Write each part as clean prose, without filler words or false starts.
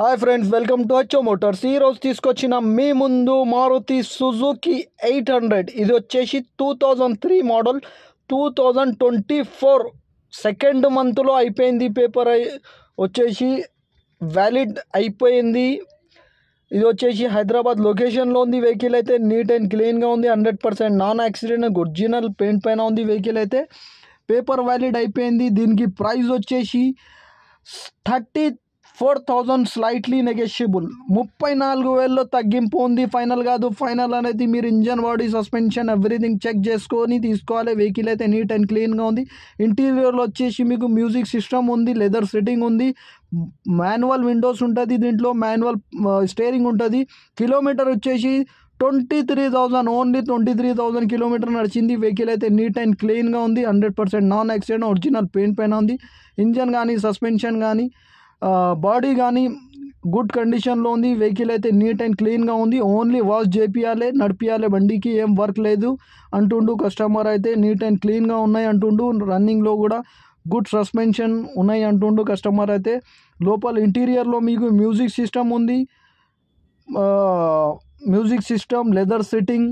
Hi friends, welcome to HO Motors. ఈరోజు తీసుకొచ్చిన మీ ముందు మారుతి సుజుకి 800. ఇది వచ్చేసి 2003 మోడల్. 2024 సెకండ్ మంత్లో అయిపోయింది. పేపర్ వచ్చేసి వ్యాలిడ్ అయిపోయింది. ఇది వచ్చేసి హైదరాబాద్ లొకేషన్లో ఉంది. వెహికల్ అయితే నీట్ అండ్ క్లీన్గా ఉంది. 100% నాన్ యాక్సిడెంట్ ఒరిజినల్ పెయింట్ పైన ఉంది. వెహికల్ అయితే పేపర్ వ్యాలిడ్ అయిపోయింది. దీనికి ప్రైస్ వచ్చేసి 34,000 స్లైట్లీ నెగోషియబుల్. 34,000 తగ్గింపు ఉంది. ఫైనల్ కాదు. ఫైనల్ అనేది మీరు engine body suspension everything check చేసుకొని తీసుకోవాలి. వెహికల్ అయితే నీట్ అండ్ క్లీన్గా ఉంది. ఇంటీరియర్లో వచ్చేసి మీకు మ్యూజిక్ సిస్టమ్ ఉంది, లెదర్ సిట్టింగ్ ఉంది, మాన్యువల్ విండోస్ ఉంటుంది, దీంట్లో మాన్యువల్ స్టీరింగ్ ఉంటుంది. కిలోమీటర్ వచ్చేసి 23,000, ఓన్లీ 23,000 కిలోమీటర్ నడిచింది. వెహికల్ అయితే నీట్ అండ్ క్లీన్గా ఉంది. 100% నాన్ యాక్సిడెంట్ ఒరిజినల్ పెయింట్ పైన ఉంది. ఇంజన్ కానీ సస్పెన్షన్ కానీ బాడీ కానీ గుడ్ కండిషన్లో ఉంది. వెహికల్ అయితే నీట్ అండ్ క్లీన్గా ఉంది. ఓన్లీ వాష్ చేపియాలి, నడిపియాలి, బండికి ఏం వర్క్ లేదు అంటుండు కస్టమర్. అయితే నీట్ అండ్ క్లీన్గా ఉన్నాయి అంటుండు. రన్నింగ్లో కూడా గుడ్ సస్పెన్షన్ ఉన్నాయి అంటుండు కస్టమర్. అయితే లోపల ఇంటీరియర్లో మీకు మ్యూజిక్ సిస్టమ్ ఉంది, music system, leather sitting,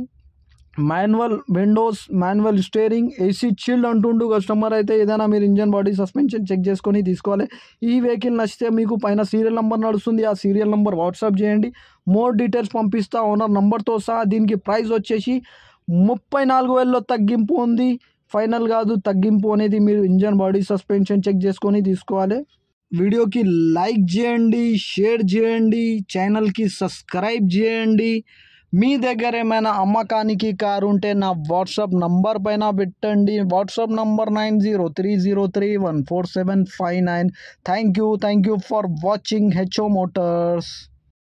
manual Windows, manual steering, AC chilled అంటుండు కస్టమర్. అయితే ఏదైనా మీరు ఇంజన్ బాడీ సస్పెన్షన్ చెక్ చేసుకొని తీసుకోవాలి. ఈ వెహికల్ నచ్చితే మీకు పైన సీరియల్ నెంబర్ నడుస్తుంది, ఆ సీరియల్ నెంబర్ వాట్సాప్ చేయండి. మోర్ డీటెయిల్స్ పంపిస్తా ఓనర్ నెంబర్తో సహా. దీనికి ప్రైస్ వచ్చేసి 34,000 తగ్గింపు ఉంది. ఫైనల్ కాదు. తగ్గింపు అనేది మీరు ఇంజన్ బాడీ సస్పెన్షన్ చెక్ చేసుకొని తీసుకోవాలి. వీడియోకి లైక్ చేయండి, షేర్ చేయండి, ఛానల్కి సబ్స్క్రైబ్ చేయండి. మీ దగ్గర ఏమైనా అమ్మకానికి కారు ఉంటే నా వాట్సాప్ నంబర్ పైన పెట్టండి. WhatsApp number 9030314759. Thank you for watching HO Motors.